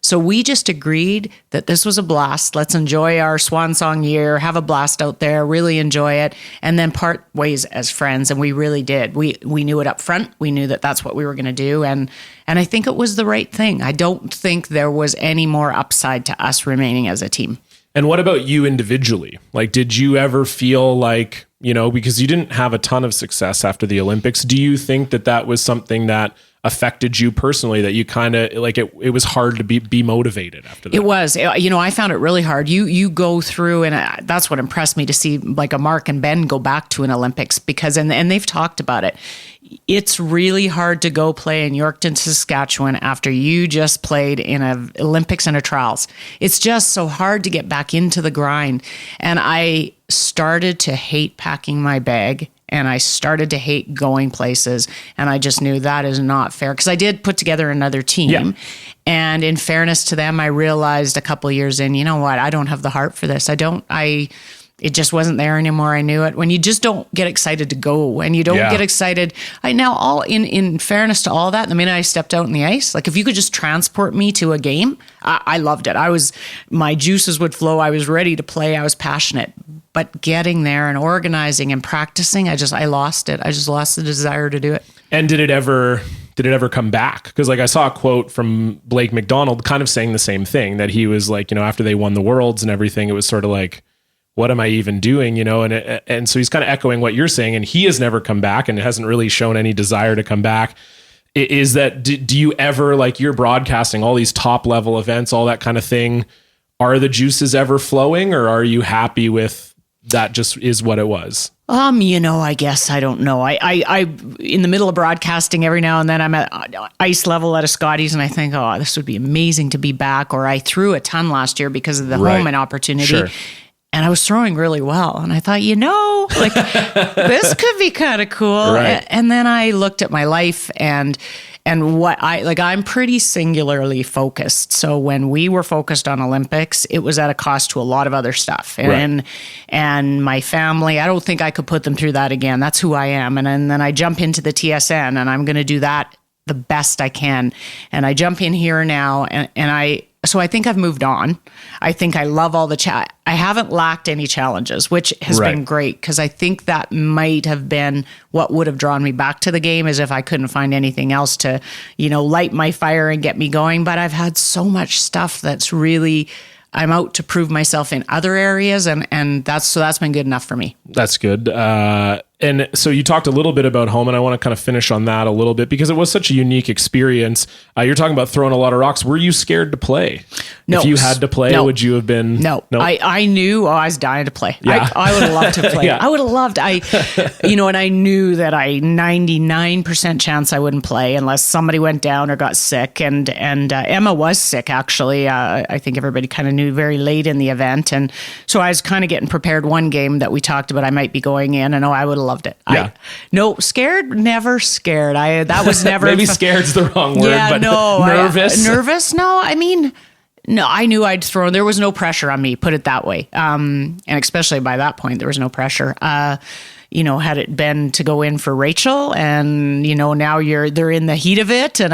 So we just agreed that this was a blast. Let's enjoy our swan song year, have a blast out there, really enjoy it, and then part ways as friends. And we really did. We knew it up front. We knew that that's what we were going to do. And I think it was the right thing. I don't think there was any more upside to us remaining as a team. And what about you individually? Like, did you ever feel like, because you didn't have a ton of success after the Olympics, do you think that was something that affected you personally, that you kind of like it was hard to be motivated after that? It was, I found it really hard. You go through, and that's what impressed me, to see like a Mark and Ben go back to an Olympics, because, and they've talked about it. It's really hard to go play in Yorkton, Saskatchewan after you just played in a Olympics and a trials. It's just so hard to get back into the grind. And I started to hate packing my bag, and I started to hate going places. And I just knew that is not fair, because I did put together another team. Yeah. And in fairness to them, I realized a couple of years in, you know what, I don't have the heart for this. It just wasn't there anymore. I knew it. When you just don't get excited to go, and you don't get excited. In fairness to all that, the minute I stepped out on the ice, like if you could just transport me to a game, I loved it. My juices would flow. I was ready to play. I was passionate. But getting there and organizing and practicing, I lost it. I just lost the desire to do it. And did it ever come back? Because I saw a quote from Blake McDonald kind of saying the same thing, that he was like, after they won the Worlds and everything, it was sort of like, what am I even doing? And so he's kind of echoing what you're saying, and he has never come back and hasn't really shown any desire to come back. Is that, do you ever, like, you're broadcasting all these top level events, all that kind of thing, are the juices ever flowing, or are you happy with that just is what it was? I guess I don't know. I in the middle of broadcasting, every now and then I'm at ice level at a Scotties, and I think, oh, this would be amazing to be back. Or I threw a ton last year because of the home and opportunity. Sure. And I was throwing really well. And I thought, this could be kind of cool. Right. And then I looked at my life and what I'm pretty singularly focused. So when we were focused on Olympics, it was at a cost to a lot of other stuff. And my family, I don't think I could put them through that again. That's who I am. And then I jump into the TSN, and I'm going to do that the best I can. And I jump in here now, so I think I've moved on. I think I love all the I haven't lacked any challenges, which has been great, because I think that might have been what would have drawn me back to the game, is if I couldn't find anything else to, light my fire and get me going. But I've had so much stuff that's really, I'm out to prove myself in other areas, and that's been good enough for me. That's good. And so you talked a little bit about home, and I want to kind of finish on that a little bit, because it was such a unique experience. You're talking about throwing a lot of rocks. Were you scared to play? No. If you had to play, would you have been? No. I knew I was dying to play. Yeah. I would have loved to play. I would have loved, and I knew that 99% chance I wouldn't play unless somebody went down or got sick. And Emma was sick, actually. I think everybody kind of knew very late in the event. And so I was kind of getting prepared. One game that we talked about, I might be going in, and I would have loved it. Yeah. No, scared, never scared. That was never. Maybe scared's the wrong word, but nervous? Nervous? No, I mean, no, I knew I'd throw. There was no pressure on me, put it that way. And especially by that point, there was no pressure. Had it been to go in for Rachel and, now they're in the heat of it and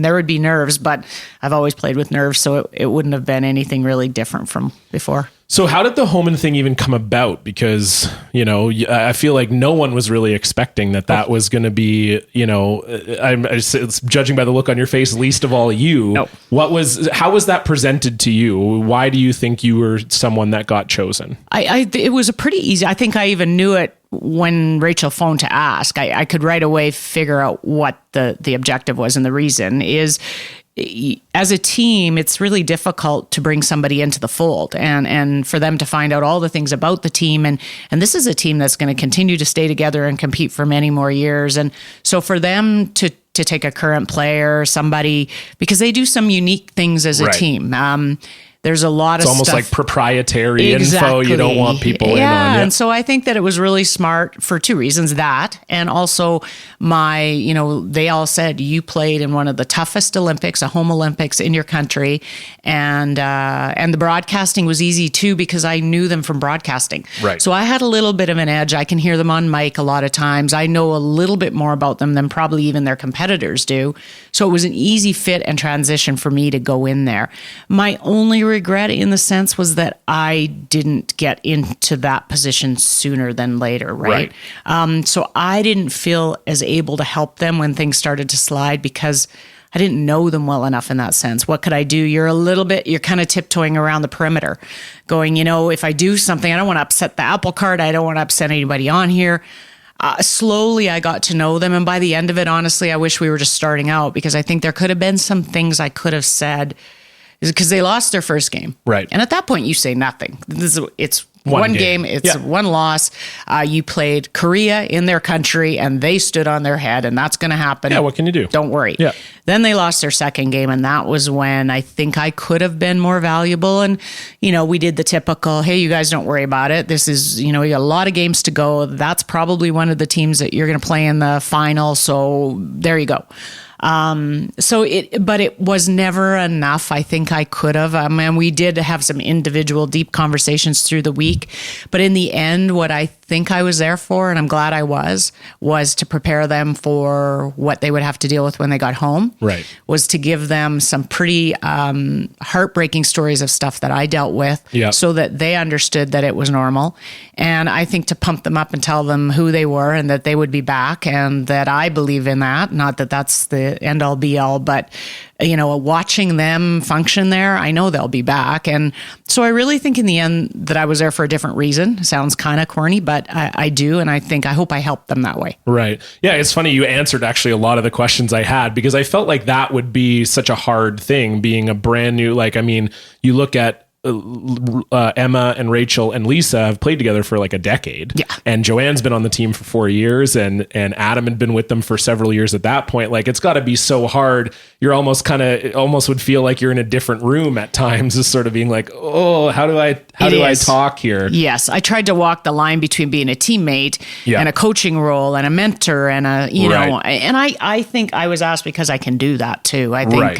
there would be nerves, but I've always played with nerves. So it wouldn't have been anything really different from before. So how did the Homan thing even come about? Because, I feel like no one was really expecting that was going to be, it's judging by the look on your face, least of all you. No. How was that presented to you? Why do you think you were someone that got chosen? It was a pretty easy, I think I even knew it when Rachel phoned to ask. I could right away figure out what the objective was, and the reason is, as a team, it's really difficult to bring somebody into the fold and for them to find out all the things about the team. And this is a team that's going to continue to stay together and compete for many more years. And so for them to take a current player, somebody, because they do some unique things as a team. There's a lot of stuff. It's almost like proprietary info you don't want people in on. Yeah, and so I think that it was really smart for two reasons, that, and also they all said you played in one of the toughest Olympics, a home Olympics in your country, and the broadcasting was easy too because I knew them from broadcasting. Right. So I had a little bit of an edge. I can hear them on mic a lot of times. I know a little bit more about them than probably even their competitors do. So it was an easy fit and transition for me to go in there. My only regret in the sense was that I didn't get into that position sooner than later, right? So I didn't feel as able to help them when things started to slide because I didn't know them well enough in that sense. What could I do? You're kind of tiptoeing around the perimeter going, if I do something, I don't want to upset the apple cart. I don't want to upset anybody on here. Slowly I got to know them. And by the end of it, honestly, I wish we were just starting out because I think there could have been some things I could have said because they lost their first game. Right. And at that point you say nothing. It's one game. It's one loss. You played Korea in their country and they stood on their head and that's going to happen. Yeah. What can you do? Don't worry. Yeah. Then they lost their second game and that was when I think I could have been more valuable. And, we did the typical, hey, you guys don't worry about it. This is, you got a lot of games to go. That's probably one of the teams that you're going to play in the final. So there you go. But it was never enough. I think I could have. And we did have some individual deep conversations through the week. But in the end, what I think I was there for, and I'm glad I was to prepare them for what they would have to deal with when they got home. Right. Was to give them some pretty heartbreaking stories of stuff that I dealt with so that they understood that it was normal. And I think to pump them up and tell them who they were and that they would be back and that I believe in that. Not that that's the end all be all, but watching them function there, I know they'll be back. And so I really think in the end that I was there for a different reason. Sounds kind of corny, but I do. And I hope I helped them that way. Right. Yeah. It's funny. You answered actually a lot of the questions I had because I felt like that would be such a hard thing being a brand new, you look at Emma and Rachel and Lisa have played together for like a decade. Yeah. And Joanne's been on the team for 4 years and Adam had been with them for several years at that point. Like it's got to be so hard. You're almost would feel like you're in a different room at times, just sort of being like, oh, how do I talk here? Yes. I tried to walk the line between being a teammate and a coaching role and a mentor and and I think I was asked because I can do that too. I think,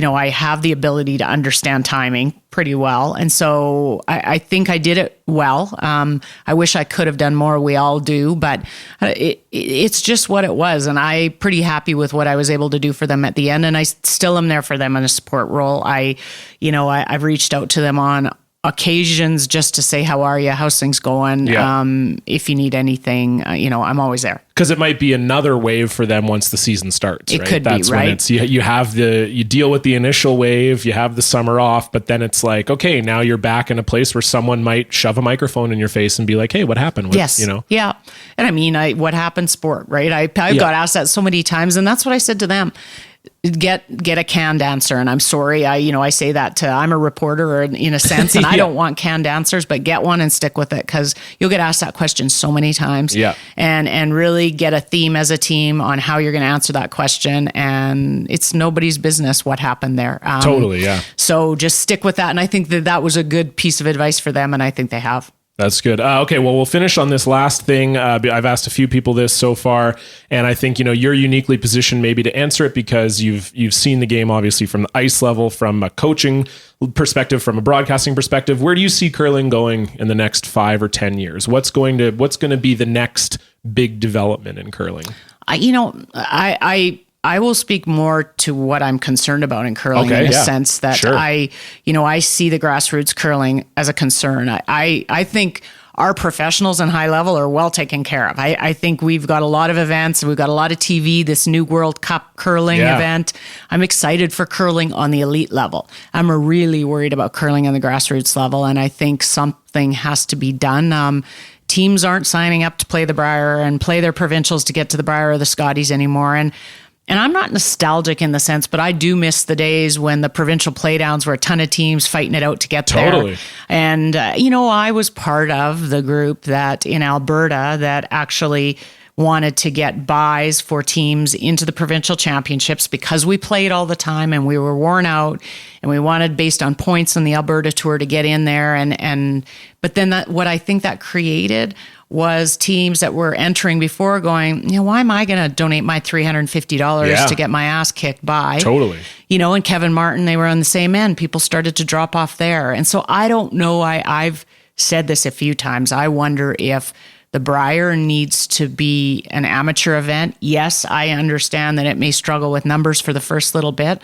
I have the ability to understand timing pretty well. And so I think I did it well. I wish I could have done more. We all do, but it's just what it was. And I'm pretty happy with what I was able to do for them at the end. And I still am there for them in a support role. I've reached out to them on occasions just to say, how are you? How's things going? Yeah. If you need anything, I'm always there. Because it might be another wave for them once the season starts. It could That's be, right? When it's you deal with the initial wave, you have the summer off, but then it's like, okay, now you're back in a place where someone might shove a microphone in your face and be like, hey, what happened? Yes. Yeah. And I mean, what happened sport, right? I've got asked that so many times and that's what I said to them. Get a canned answer. And I'm sorry. I say that I'm a reporter in a sense, and I don't want canned answers, but get one and stick with it because you'll get asked that question so many times. Yeah. And really get a theme as a team on how you're going to answer that question. And it's nobody's business what happened there. Totally. Yeah. So just stick with that. And I think that was a good piece of advice for them. And I think they have. That's good. Okay, well, we'll finish on this last thing. I've asked a few people this so far, and I think you're uniquely positioned maybe to answer it because you've seen the game obviously from the ice level, from a coaching perspective, from a broadcasting perspective. Where do you see curling going in the next 5 or 10 years? What's going to be the next big development in curling? I will speak more to what I'm concerned about in curling in a sense that sure. I see the grassroots curling as a concern. I think our professionals in high level are well taken care of. I think we've got a lot of events. We've got a lot of TV, this new World Cup curling event. I'm excited for curling on the elite level. I'm really worried about curling on the grassroots level, and I think something has to be done. Teams aren't signing up to play the Brier and play their provincials to get to the Brier or the Scotties anymore. And I'm not nostalgic in the sense, but I do miss the days when the provincial playdowns were a ton of teams fighting it out to get there. And, I was part of the group that in Alberta that actually wanted to get buys for teams into the provincial championships because we played all the time and we were worn out and we wanted, based on points on the Alberta tour, to get in there. But then what I think that created was teams that were entering before going, why am I going to donate my $350 to get my ass kicked by? Totally. And Kevin Martin, they were on the same end. People started to drop off there. And so I don't know. I've said this a few times. I wonder if the Brier needs to be an amateur event. Yes, I understand that it may struggle with numbers for the first little bit,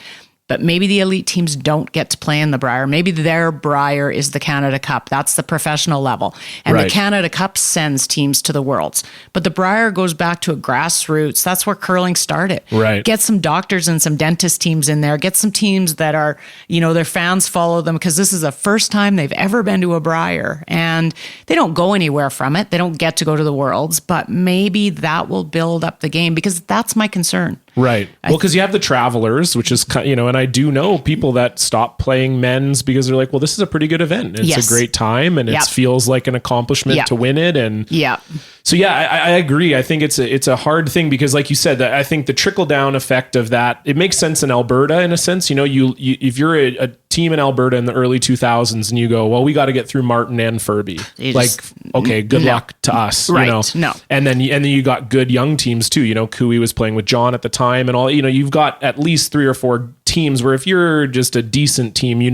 but maybe the elite teams don't get to play in the Brier. Maybe their Brier is the Canada Cup. That's the professional level. And the Canada Cup sends teams to the Worlds. But the Brier goes back to a grassroots. That's where curling started. Right. Get some doctors and some dentist teams in there. Get some teams that are, their fans follow them because this is the first time they've ever been to a Brier. And they don't go anywhere from it. They don't get to go to the Worlds. But maybe that will build up the game because that's my concern. Right. Well, because you have the travelers, which is, and I do know people that stop playing men's because they're like, well, this is a pretty good event. It's a great time and it feels like an accomplishment to win it. And so, I agree. I think it's a hard thing because like you said, that I think the trickle down effect of that, it makes sense in Alberta in a sense, you if you're a team in Alberta in the early 2000s and you go, well, we got to get through Martin and Furby. Good luck to us, No. And then you got good young teams too. Cooey was playing with John at the time and all, you've got at least 3 or 4 teams where if you're just a decent team, you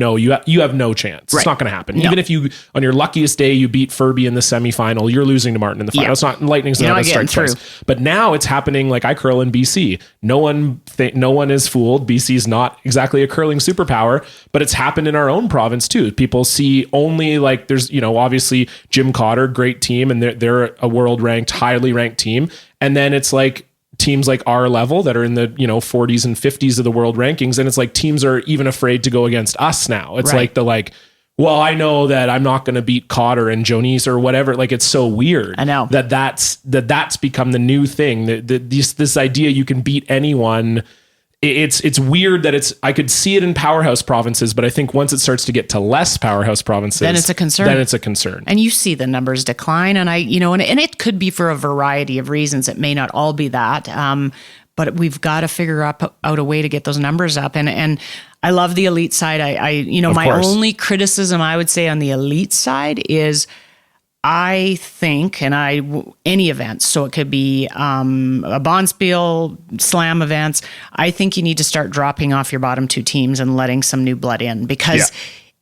have no chance. It's not going to happen. No. Even if you, on your luckiest day, you beat Furby in the semifinal, you're losing to Martin in the final. It's not, Lightning's not going to strike twice. But now it's happening. Like I curl in BC. No one is fooled. BC's not exactly a curling superpower, but it's happened in our own province too. People see only like there's, obviously Jim Cotter, great team, and they're a world ranked, highly ranked team. And then it's like teams like our level that are in the 40s and 50s of the world rankings, and it's like teams are even afraid to go against us now. It's well, I know that I'm not going to beat Cotter and Jonice or whatever. Like it's so weird. I know that's become the new thing. This idea you can beat anyone. It's weird that I could see it in powerhouse provinces, but I think once it starts to get to less powerhouse provinces, then it's a concern. And you see the numbers decline, and and it could be for a variety of reasons. It may not all be that, but we've got to figure out a way to get those numbers up. And I love the elite side. My only criticism I would say on the elite side is, I think, any events, so it could be a Bonspiel, Slam events, I think you need to start dropping off your bottom 2 teams and letting some new blood in because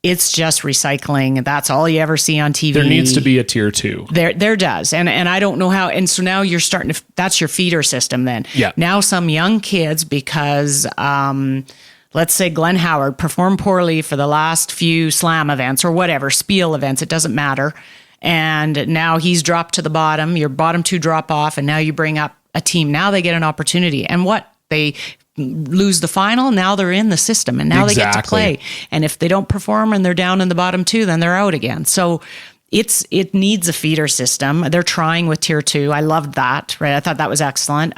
it's just recycling. That's all you ever see on TV. There needs to be a tier 2. There does. And I don't know how. And so now you're starting to, that's your feeder system then. Yeah. Now some young kids, because let's say Glenn Howard performed poorly for the last few Slam events or whatever, Spiel events, it doesn't matter. And now he's dropped to the bottom, your bottom 2 drop off, and now you bring up a team. Now they get an opportunity. And they lose the final, now they're in the system, and now they get to play. And if they don't perform and they're down in the bottom 2, then they're out again. So it needs a feeder system. They're trying with tier 2. I loved that. Right. I thought that was excellent.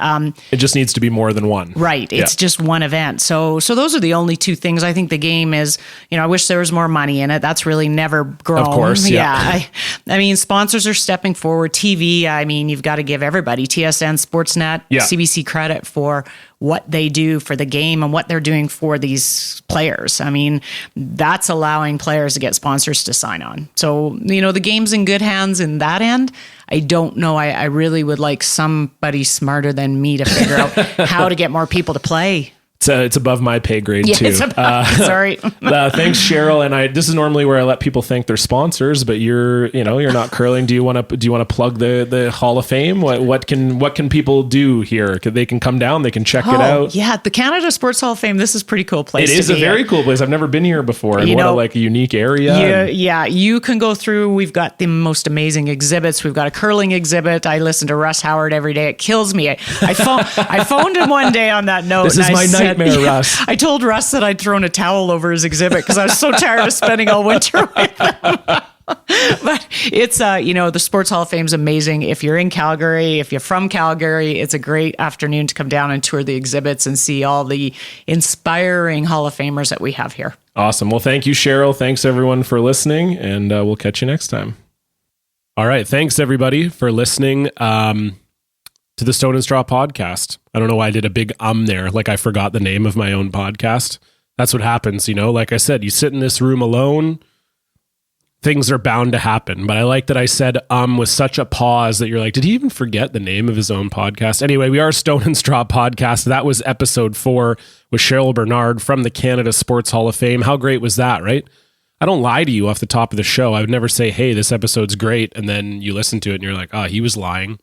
It just needs to be more than one. Right. It's just one event. So those are the only 2 things. I think the game is, I wish there was more money in it. That's really never grown. Of course. Yeah. I mean, sponsors are stepping forward. TV, you've got to give everybody, TSN, Sportsnet, CBC credit for what they do for the game and what they're doing for these players. I mean, that's allowing players to get sponsors to sign on. So, the the game's in good hands in that end. I don't know. I really would like somebody smarter than me to figure out how to get more people to play. It's above my pay grade too. Sorry. Thanks, Cheryl. And this is normally where I let people thank their sponsors, but you're not curling. Do you want to plug the Hall of Fame? What can people do here? They can come down. They can check it out. Yeah, the Canada Sports Hall of Fame. This is a pretty cool place. It is a very cool place. I've never been here before. And what a unique area. Yeah. You can go through. We've got the most amazing exhibits. We've got a curling exhibit. I listen to Russ Howard every day. It kills me. I phoned him one day on that note. This is my nightmare, Russ. I told Russ that I'd thrown a towel over his exhibit because I was so tired of spending all winter with him. But it's, the Sports Hall of Fame is amazing. If you're in Calgary, if you're from Calgary, it's a great afternoon to come down and tour the exhibits and see all the inspiring Hall of Famers that we have here. Awesome. Well, thank you, Cheryl. Thanks, everyone, for listening, and we'll catch you next time. All right. Thanks, everybody, for listening to the Stone and Straw podcast. I don't know why I did a big there, like I forgot the name of my own podcast. That's what happens, like I said, you sit in this room alone, things are bound to happen. But I like that I said with such a pause that you're like, did he even forget the name of his own podcast? Anyway, we are Stone and Straw podcast. That was episode 4 with Cheryl Bernard from the Canada Sports Hall of Fame. How great was that, right? I don't lie to you off the top of the show. I would never say, hey, this episode's great, and then you listen to it and you're like, he was lying.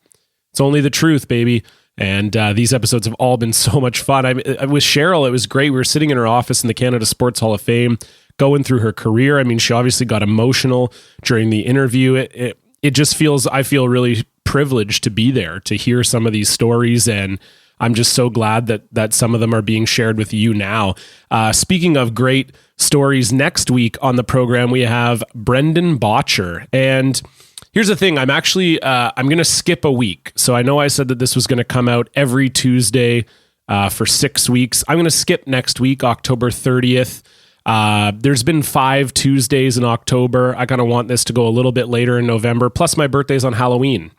It's only the truth, baby. And these episodes have all been so much fun. With Cheryl, it was great. We were sitting in her office in the Canada Sports Hall of Fame, going through her career. I mean, she obviously got emotional during the interview. It just I feel really privileged to be there, to hear some of these stories. And I'm just so glad that some of them are being shared with you now. Speaking of great stories, next week on the program, we have Brendan Botcher. And here's the thing. I'm actually, I'm going to skip a week. So I know I said that this was going to come out every Tuesday for 6 weeks. I'm going to skip next week, October 30th. There's been 5 Tuesdays in October. I kind of want this to go a little bit later in November. Plus my birthday's on Halloween.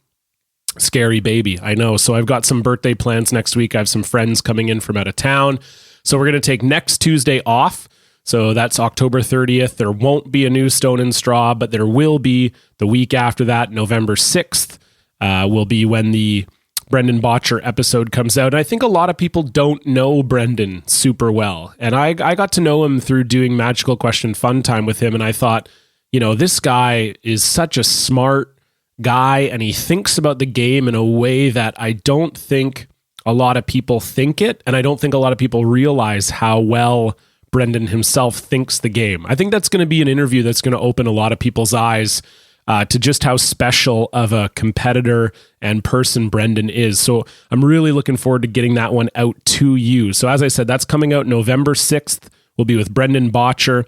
Scary baby, I know. So I've got some birthday plans next week. I have some friends coming in from out of town. So we're going to take next Tuesday off. So that's October 30th. There won't be a new Stone and Straw, but there will be the week after that, November 6th, will be when the Brendan Botcher episode comes out. And I think a lot of people don't know Brendan super well. And I got to know him through doing Magical Question Fun Time with him. And I thought, this guy is such a smart guy, and he thinks about the game in a way that I don't think a lot of people think it. And I don't think a lot of people realize how well Brendan himself thinks the game. I think that's going to be an interview that's going to open a lot of people's eyes to just how special of a competitor and person Brendan is. So I'm really looking forward to getting that one out to you. So as I said, that's coming out November 6th. We'll be with Brendan Botcher.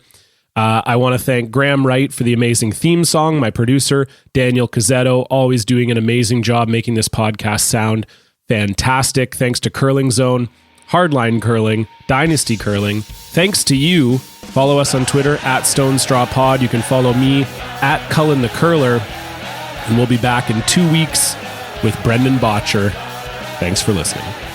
I want to thank Graham Wright for the amazing theme song, my producer, Daniel Cuzzetto, always doing an amazing job making this podcast sound fantastic. Thanks to CurlingZone, Hardline Curling, Dynasty Curling. Thanks to you. Follow us on Twitter at Stone Straw Pod. You can follow me at Cullen the Curler. And we'll be back in 2 weeks with Brendan Botcher. Thanks for listening.